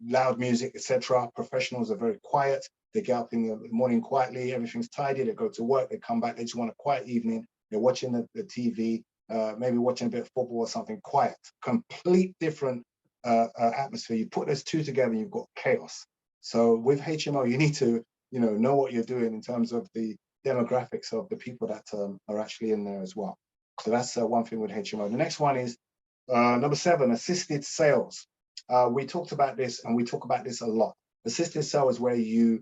loud music, etc. Professionals are very quiet. They get up in the morning quietly, everything's tidy, they go to work, they come back, they just want a quiet evening. They're watching the TV, maybe watching a bit of football or something, quiet. Complete different atmosphere. You put those two together, you've got chaos. So with HMO, you need to, know what you're doing in terms of the demographics of the people that are actually in there as well. So that's one thing with HMO. The next one is number 7, assisted sales. We talked about this, and we talk about this a lot. Assisted sale is where you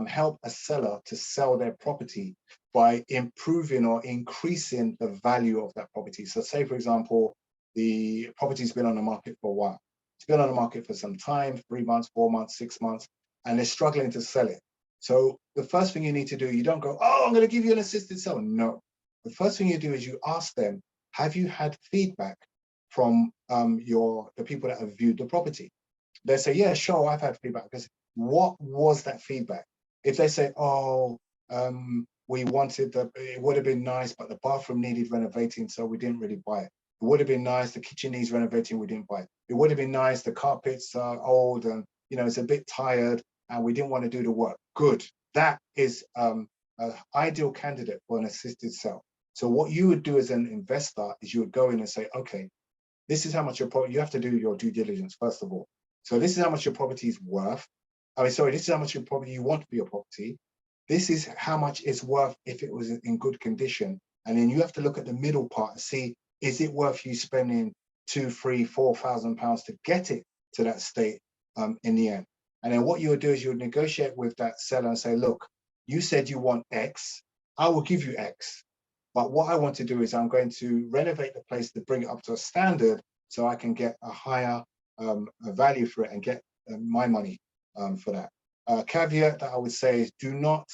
help a seller to sell their property by improving or increasing the value of that property. So say, for example, the property's been on the market for a while. It's been on the market for some time, 3 months, 4 months, 6 months, and they're struggling to sell it. So the first thing you need to do, you don't go, oh, I'm going to give you an assisted sale. No. The first thing you do is you ask them, have you had feedback from the people that have viewed the property? They say, yeah, sure, I've had feedback. Because what was that feedback? If they say, oh, we wanted it would have been nice, but the bathroom needed renovating, so we didn't really buy it. It would have been nice, the kitchen needs renovating, we didn't buy it. It would have been nice, the carpets are old and it's a bit tired and we didn't want to do the work. Good. That is an ideal candidate for an assisted sale. So what you would do as an investor is you would go in and say, okay, this is how much your property, you have to do your due diligence, first of all. So this is how much your property is worth. This is how much your property you want to be your property. This is how much it's worth if it was in good condition. And then you have to look at the middle part and see, is it worth you spending £2,000, £3,000, £4,000 to get it to that state in the end? And then what you would do is you would negotiate with that seller and say, look, you said you want X, I will give you X. But what I want to do is I'm going to renovate the place to bring it up to a standard so I can get a higher value for it and get my money for that. Caveat that I would say is do not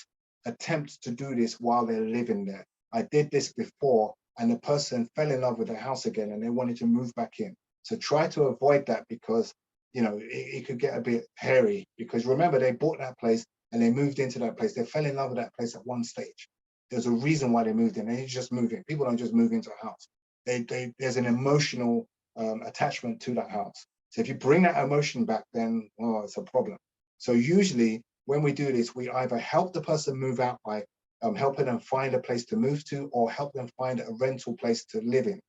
attempt to do this while they're living there. I did this before and the person fell in love with the house again and they wanted to move back in. So try to avoid that because, it could get a bit hairy, because remember, they bought that place and they moved into that place. They fell in love with that place at one stage. There's a reason why they moved in. They just move in. People don't just move into a house. There's an emotional attachment to that house. So if you bring that emotion back, then, it's a problem. So usually when we do this, we either help the person move out by helping them find a place to move to, or help them find a rental place to live in,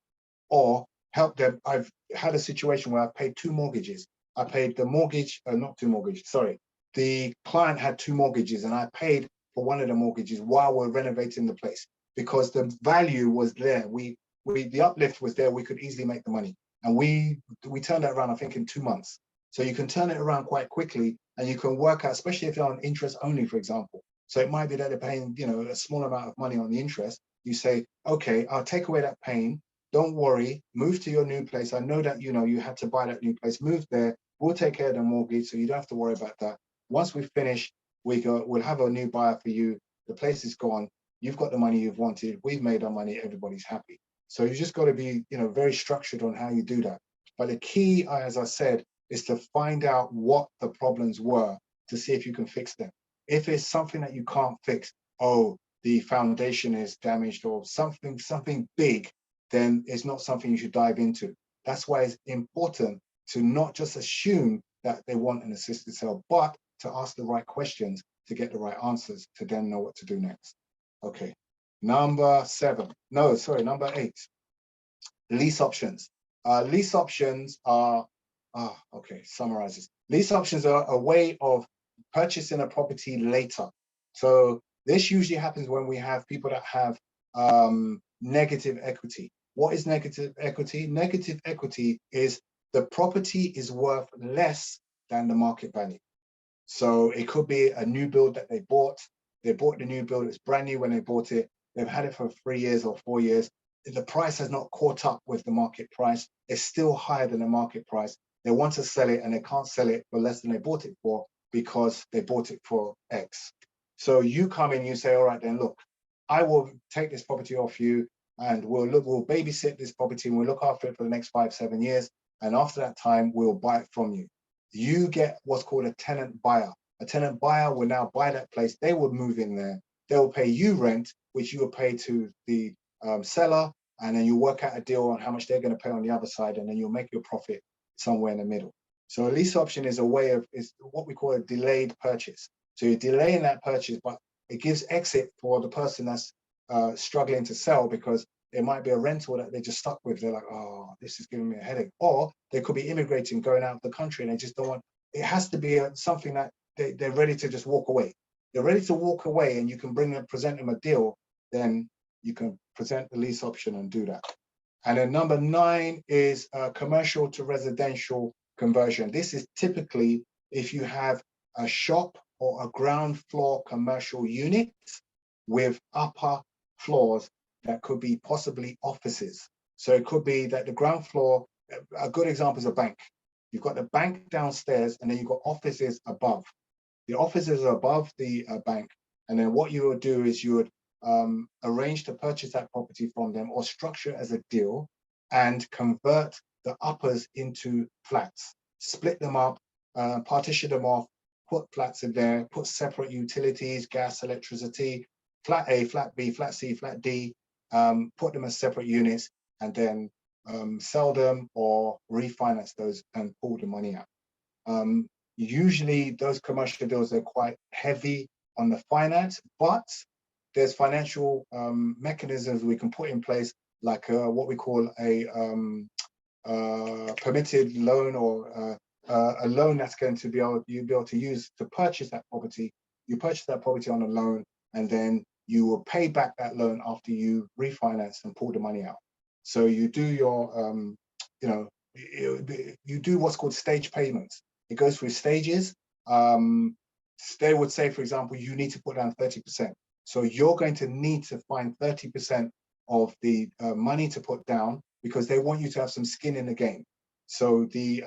or help them. I've had a situation where I paid 2 mortgages. I paid the mortgage, not 2 mortgages, sorry. The client had 2 mortgages and I paid for one of the mortgages while we're renovating the place because the value was there. The uplift was there. We could easily make the money. And we turned that around, I think, in 2 months. So you can turn it around quite quickly and you can work out, especially if you're on interest only, for example. So it might be that they're paying, a small amount of money on the interest. You say, okay, I'll take away that pain. don't worry, move to your new place. I know that, you had to buy that new place, move there. We'll take care of the mortgage, so you don't have to worry about that. Once we finish, we'll have a new buyer for you. The place is gone. You've got the money you've wanted. We've made our money. Everybody's happy. So you just got to be, very structured on how you do that. But the key, as I said, is to find out what the problems were to see if you can fix them. If it's something that you can't fix, oh, the foundation is damaged or something big, then it's not something you should dive into. That's why it's important to not just assume that they want an assisted sale, but to ask the right questions to get the right answers to then know what to do next. Okay, number 8, lease options. Lease options are, summarizes. Lease options are a way of purchasing a property later. So this usually happens when we have people that have negative equity. What is negative equity? Negative equity is the property is worth less than the market value. So it could be a new build that they bought. They bought the new build, it's brand new when they bought it. They've had it for 3 years or 4 years. The price has not caught up with the market price. It's still higher than the market price. They want to sell it and they can't sell it for less than they bought it for because they bought it for X. So you come in, you say, all right, then look, I will take this property off you and we'll babysit this property and we'll look after it for the next 5-7 years. And after that time, we'll buy it from you. You get what's called a tenant buyer. A tenant buyer will now buy that place. They will move in there. They will pay you rent, which you will pay to the seller, and then you work out a deal on how much they're going to pay on the other side, and then you'll make your profit somewhere in the middle. So a lease option is is what we call a delayed purchase. So you're delaying that purchase, but it gives exit for the person that's struggling to sell, because it might be a rental that they're just stuck with. They're like, oh, this is giving me a headache. Or they could be immigrating, going out of the country, and they just don't want, it has to be something that they're ready to just walk away. They're ready to walk away, and you can present them a deal, then you can present the lease option and do that. And then number 9 is commercial to residential conversion. This is typically if you have a shop or a ground floor commercial unit with upper floors that could be possibly offices. So it could be that the ground floor, a good example is a bank. You've got the bank downstairs and then you've got offices above. The offices are above the bank. And then what you would do is you would arrange to purchase that property from them or structure it as a deal and convert the uppers into flats, split them up, partition them off, put flats in there, put separate utilities, gas, electricity, flat A, flat B, flat C, flat D, put them as separate units, and then sell them or refinance those and pull the money out. Usually those commercial deals are quite heavy on the finance, but there's financial mechanisms we can put in place, like what we call a permitted loan, or a loan that's going to be able to use to purchase that property. You purchase that property on a loan, and then you will pay back that loan after you refinance and pull the money out. So you do your, you do what's called stage payments. It goes through stages. They would say, for example, you need to put down 30%. So you're going to need to find 30% of the money to put down, because they want you to have some skin in the game. So the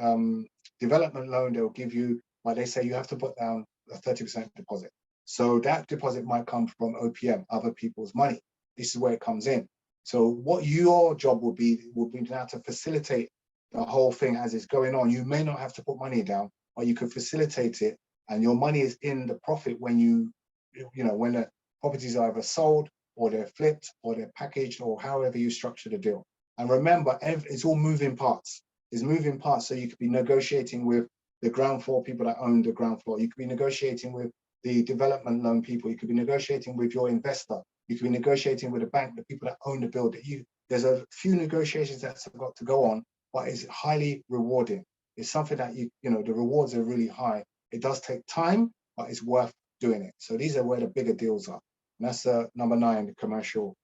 development loan they'll give you, but they say you have to put down a 30% deposit. So that deposit might come from OPM, other people's money. This is where it comes in. So what your job will be now to facilitate the whole thing as it's going on. You may not have to put money down, but you can facilitate it, and your money is in the profit when when the properties are either sold or they're flipped or they're packaged, or however you structure the deal. And remember, it's all moving parts. It's moving parts. So you could be negotiating with the ground floor people that own the ground floor. You could be negotiating with the development loan people. You could be negotiating with your investor. You could be negotiating with the bank, the people that own the building. There's a few negotiations that's got to go on, but it's highly rewarding. It's something that the rewards are really high. It does take time, but it's worth doing it. So these are where the bigger deals are. And that's number 9, the commercial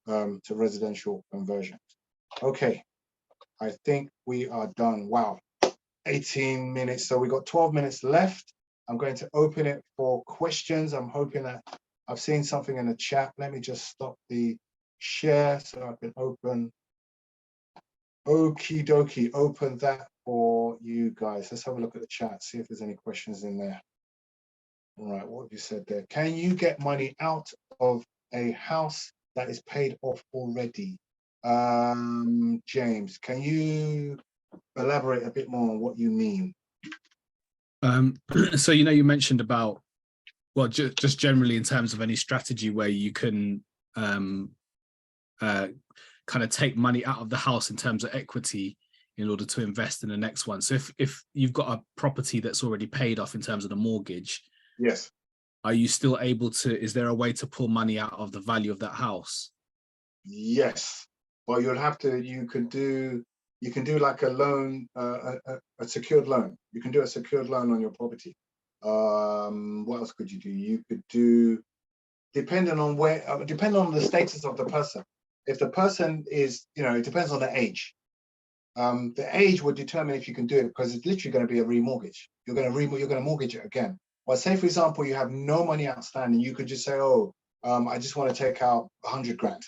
to residential conversion. Okay, I think we are done. Wow, 18 minutes. So we got 12 minutes left. I'm going to open it for questions. I'm hoping that I've seen something in the chat. Let me just stop the share so I can open Okie dokie, open that for you guys. Let's have a look at the chat, see if there's any questions in there. All right, what have you said there? Can you get money out of a house that is paid off already? James, can you elaborate a bit more on what you mean? So, you mentioned about, well, just generally in terms of any strategy where you can kind of take money out of the house in terms of equity in order to invest in the next one. So if you've got a property that's already paid off in terms of the mortgage, yes, are you still able to, is there a way to pull money out of the value of that house? yes, well, you'll have to, you can do like a loan, a secured loan. You can do a secured loan on your property. What else could you do? You could do, depending on the status of the person. If the person is, it depends on the age. The age would determine if you can do it, because it's literally going to be a remortgage. You're going to mortgage it again. But say, for example, you have no money outstanding, you could just say, oh, I just want to take out 100 grand,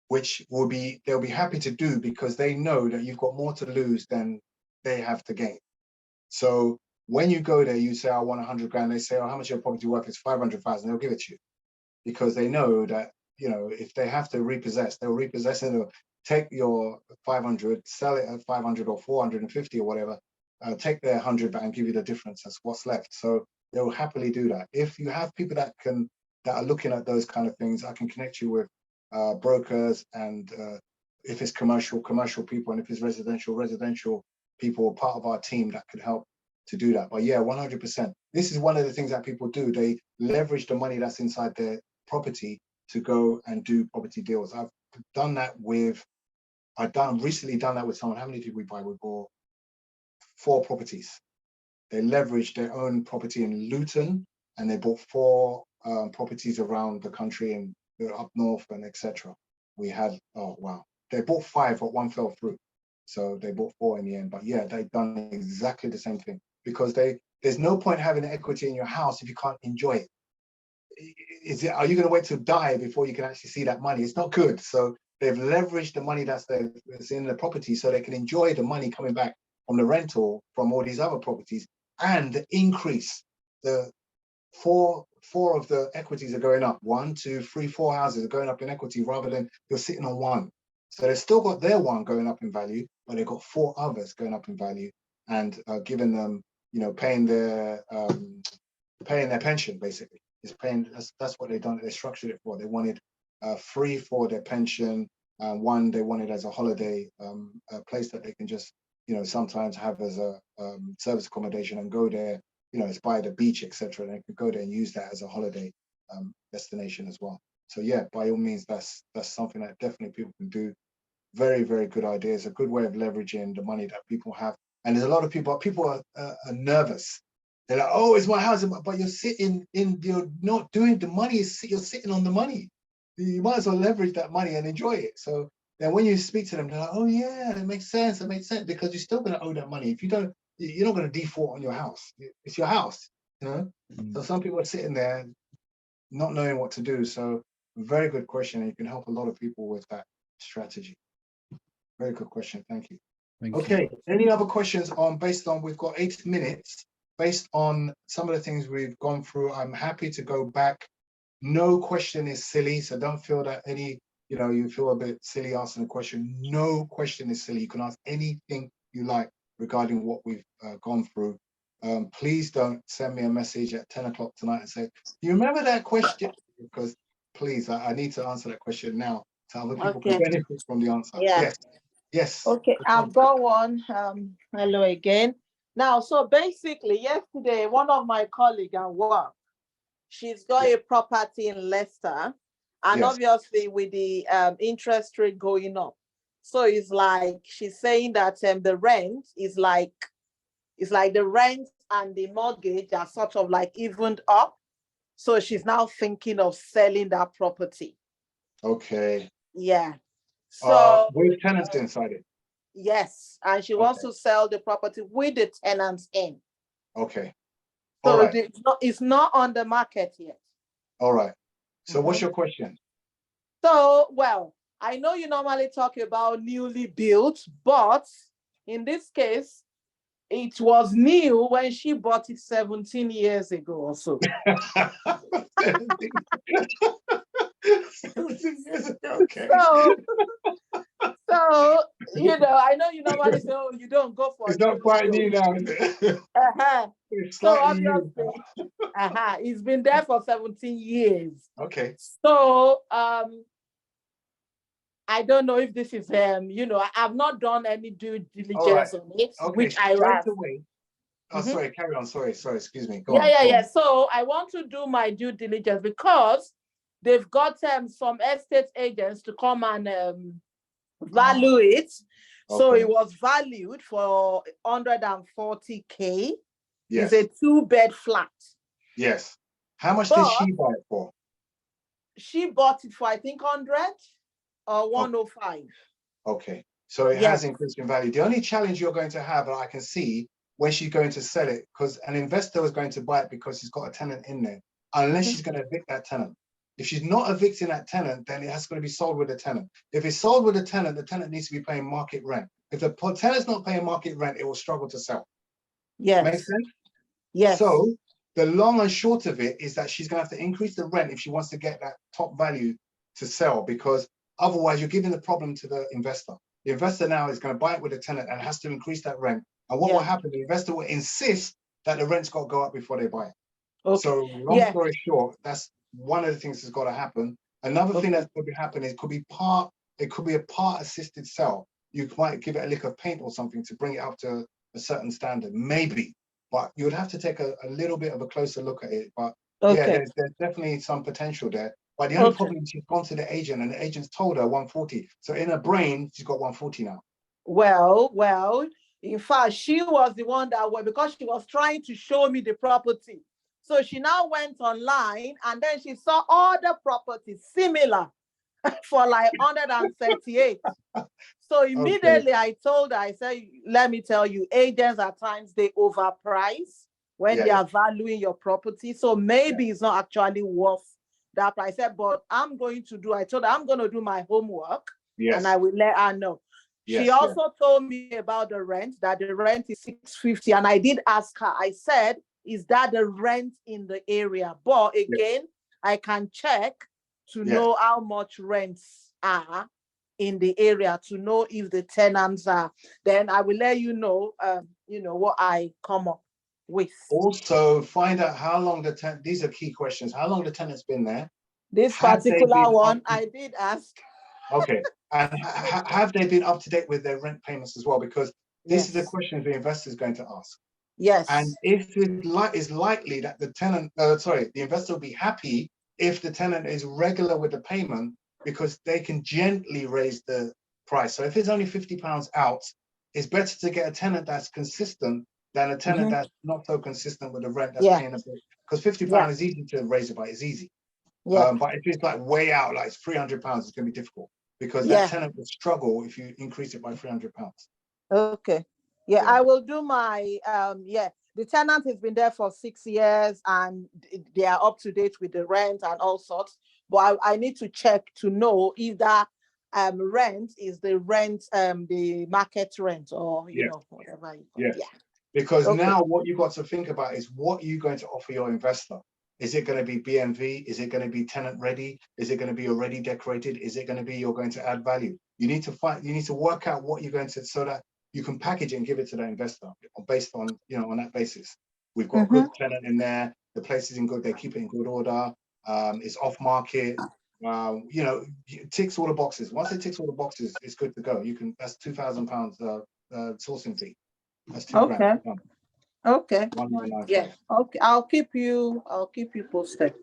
which they'll be happy to do, because they know that you've got more to lose than they have to gain. So when you go there, you say, I want 100 grand. They say, oh, how much your property worth? It's 500,000. They'll give it to you, because they know that, if they have to repossess, they'll repossess it. They'll take your 500, sell it at 500 or 450 or whatever, take their 100 back and give you the difference. That's what's left. So they'll happily do that. If you have people that are looking at those kind of things, I can connect you with brokers, and if it's commercial people, and if it's residential people are part of our team that could help to do that. But yeah, 100%. This is one of the things that people do. They leverage the money that's inside their property to go and do property deals. I've recently done that with someone. How many did we buy? We bought 4 properties. They leveraged their own property in Luton, and they bought 4 properties around the country and up north and etc. We had, oh wow, they bought 5, but 1 fell through, so they bought 4 in the end. But yeah, they've done exactly the same thing, because there's no point having equity in your house if you can't enjoy it. Are you going to wait to die before you can actually see that money? It's not good. So they've leveraged the money that's in the property, so they can enjoy the money coming back from the rental from all these other properties, and increase the 4 of the equities are going up. 1, 2, 3, 4 houses are going up in equity, rather than you're sitting on 1. So they've still got their 1 going up in value, but they've got 4 others going up in value, and giving them, paying their pension, basically. Is paying, that's what they've done. They structured it for. They wanted 3 for their pension, 1 they wanted as a holiday, a place that they can just, sometimes have as a service accommodation, and go there. It's by the beach, etc. And they could go there and use that as a holiday destination as well. So yeah, by all means, that's something that definitely people can do. Very, very good idea. It's a good way of leveraging the money that people have. And there's a lot of people are nervous. They're like, oh, it's my house, but you're not doing the money. You're sitting on the money. You might as well leverage that money and enjoy it. So then when you speak to them, they're like, oh yeah, it makes sense. It makes sense, because you're still going to owe that money. If you don't, you're not going to default on your house. It's your house, So some people are sitting there not knowing what to do. So very good question. And you can help a lot of people with that strategy. Very good question. Thank you. Okay, any other questions based on, we've got 8 minutes, based on some of the things we've gone through. I'm happy to go back. No question is silly, so don't feel that you feel a bit silly asking a question. No question is silly. You can ask anything you like regarding what we've gone through. Please don't send me a message at 10 o'clock tonight and say, do you remember that question? Because please, I need to answer that question now, so other people can benefit from the answer. Yeah. Yes. Okay, I've got one. Hello again. Now, so basically, yesterday, one of my colleagues at work, she's got a property in Leicester, and obviously with the interest rate going up, so it's like she's saying that the rent is like, it's like the rent and the mortgage are sort of like evened up. So she's now thinking of selling that property. Okay. Yeah. So with tenants inside it. Yes, and she wants to sell the property with the tenants in. Okay. So it's not on the market yet. All right. So what's your question? So, well, I know you normally talk about newly built, but in this case, it was new when she bought it 17 years ago or so. 17 years ago, okay. So, I know you normally say, oh, you don't go for it's not quite new now, is it? It's So slightly new. obviously, it's been there for 17 years. Okay. So, I don't know if this is, I've not done any due diligence on it, which I straight have. away. Oh, sorry, carry on. Sorry, excuse me. Go on. On. So I want to do my due diligence because they've got some estate agents to come and value it. So it was valued for 140K. Yes. It's a 2-bed flat. Yes. How much did she buy it for? She bought it for, I think, 100 or 105. Okay. So it has increased in value. The only challenge you're going to have, I can see, when she's going to sell it, because an investor is going to buy it because she's got a tenant in there, unless she's going to evict that tenant. If she's not evicting that tenant, then it has to be sold with a tenant. If it's sold with a tenant, the tenant needs to be paying market rent. If the tenant's not paying market rent, it will struggle to sell. Yes. Make sense? Yes. So the long and short of it is that she's going to have to increase the rent if she wants to get that top value to sell, because otherwise you're giving the problem to the investor. The investor now is going to buy it with a tenant and has to increase that rent. And what will happen? The investor will insist that the rent's got to go up before they buy it. Okay. So long story short, that's one of the things that's got to happen. Another thing that could happen is it could be a part assisted sell. You might give it a lick of paint or something to bring it up to a certain standard, maybe, but you would have to take a little bit of a closer look at it. But there's definitely some potential there. But the only problem is she's gone to the agent and the agent's told her 140. So in her brain, she's got 140 now. Well, in fact, she was the one that because she was trying to show me the property. So she now went online and then she saw other properties similar for like 138. So immediately I told her, I said, let me tell you, agents at times, they overprice when they are valuing your property. So maybe it's not actually worth that price. I said, but I told her I'm going to do my homework and I will let her know. She also told me about the rent, that the rent is $650. And I did ask her, I said, is that the rent in the area? But again, I can check to know how much rents are in the area, to know if the tenants are. Then I will let you know, what I come up with. Also, find out how long these are key questions. How long the tenant's been there? This particular one, I did ask. Okay. And have they been up to date with their rent payments as well? Because this is a question the investor is going to ask. Yes. And if it's likely that the investor will be happy if the tenant is regular with the payment, because they can gently raise the price. So if it's only £50 out, it's better to get a tenant that's consistent than a tenant that's not so consistent with the rent that's paying a bit. Because £50 is easy to raise it by, it's easy. But if it's like way out, like it's £300, it's going to be difficult, because that tenant will struggle if you increase it by £300. Okay. Yeah, I will do my, the tenant has been there for 6 years and they are up to date with the rent and all sorts. But I need to check to know if that rent is the rent, the market rent, or, whatever. Because now what you've got to think about is, what are you going to offer your investor? Is it going to be BMV? Is it going to be tenant ready? Is it going to be already decorated? Is it going to be you're going to add value? You need to work out what you're going to, so that you can package it and give it to the investor based on, on that basis. We've got a good tenant in there. The place is in good, they keep it in good order. It's off market. It ticks all the boxes. Once it ticks all the boxes, it's good to go. That's £2,000 sourcing fee. That's £2,000. Okay. Yeah. Okay. I'll keep you posted.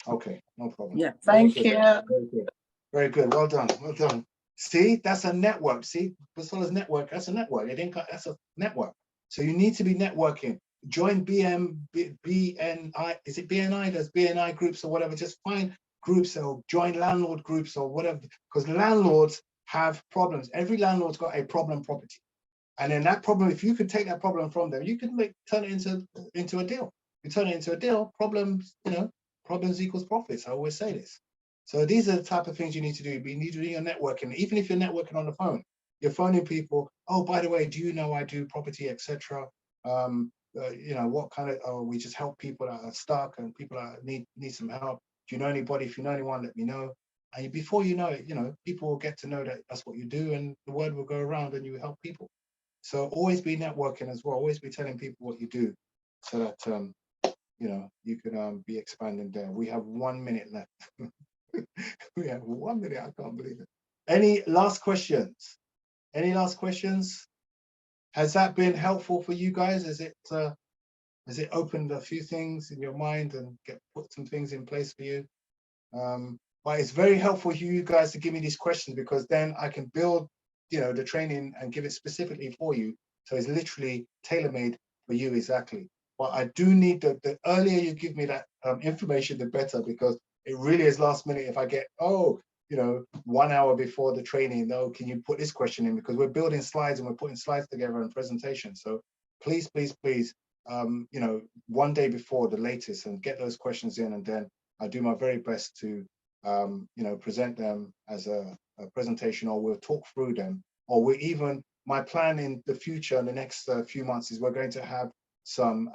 Okay, no problem. Yeah. Thank you. Very good. Very good. Well done. Well done. See, that's a network. See, Basola's network. That's a network. That's a network. So you need to be networking. Join BNI. Is it BNI? There's BNI groups or whatever. Just find groups or join landlord groups or whatever. Because landlords have problems. Every landlord's got a problem property. And then that problem, if you could take that problem from them, you could turn it into a deal. You turn it into a deal, problems equals profits. I always say this. So these are the type of things you need to do. You need to do your networking. Even if you're networking on the phone, you're phoning people. Oh, by the way, do you know I do property, etc. You know, what kind of, oh, we just help people that are stuck and people that need some help. Do you know anybody? If you know anyone, let me know. And before you know it, you know, people will get to know that that's what you do, and the word will go around and you help people. So always be networking as well. Always be telling people what you do, so that you know, you can be expanding there. We have 1 minute left. We have 1 minute. I can't believe it. Any last questions? Any last questions? Has that been helpful for you guys? Has it opened a few things in your mind and put some things in place for you? But it's very helpful for you guys to give me these questions, because then I can build, you know, the training and give it specifically for you. So it's literally tailor-made for you exactly. But I do need the earlier you give me that information, the better, because it really is last minute. If I get, oh, you know, 1 hour before the training, oh, can you put this question in? Because we're building slides and we're putting slides together and presentations. So please, please, please, you know, 1 day before the latest, and get those questions in, and then I do my very best to you know, present them as a presentation, or we'll talk through them, or we even, my plan in the future, in the next few months, is we're going to have some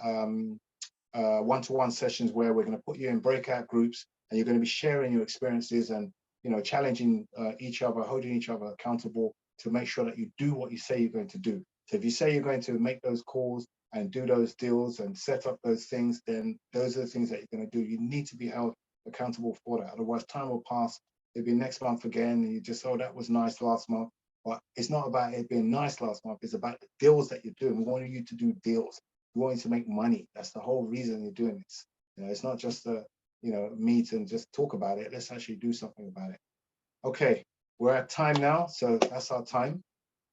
one-to-one sessions where we're going to put you in breakout groups, and you're going to be sharing your experiences and, you know, challenging each other, holding each other accountable to make sure that you do what you say you're going to do. So if you say you're going to make those calls and do those deals and set up those things, then those are the things that you're going to do. You need to be held accountable for that. Otherwise, time will pass. It'll be next month again, and you just, oh, that was nice last month. But it's not about it being nice last month. It's about the deals that you're doing. We want you to do deals. We want you to make money. That's the whole reason you're doing this. You know, it's not just a, you know, meet and just talk about it. Let's actually do something about it. Okay, we're at time now, so that's our time.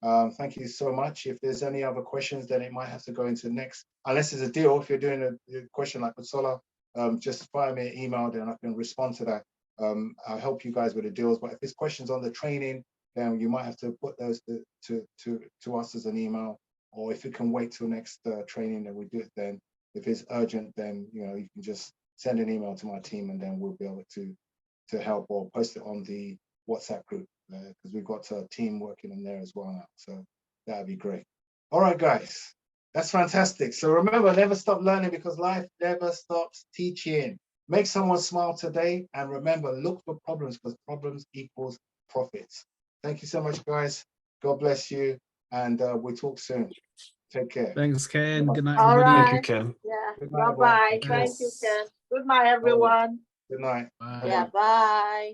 Thank you so much. If there's any other questions, then it might have to go into the next, unless there's a deal. If you're doing a question like Ursula, just fire me an email, then I can respond to that. I'll help you guys with the deals. But if there's questions on the training, then you might have to put those to us as an email, or if you can wait till next training, then we do it then. If it's urgent, then, you know, you can just send an email to my team, and then we'll be able to help, or post it on the WhatsApp group, because we've got a team working in there as well now. So that'd be great. All right, guys. That's fantastic. So remember, never stop learning, because life never stops teaching. Make someone smile today, and remember, look for problems, because problems equals profits. Thank you so much, guys. God bless you, and we'll talk soon. Take care. Thanks, Ken. Good night, All everybody. right. Thank you, Ken. Yeah. Good night, Bye-bye. everyone. Thank you, Ken. Good night, everyone. Good night. Bye. Yeah, bye.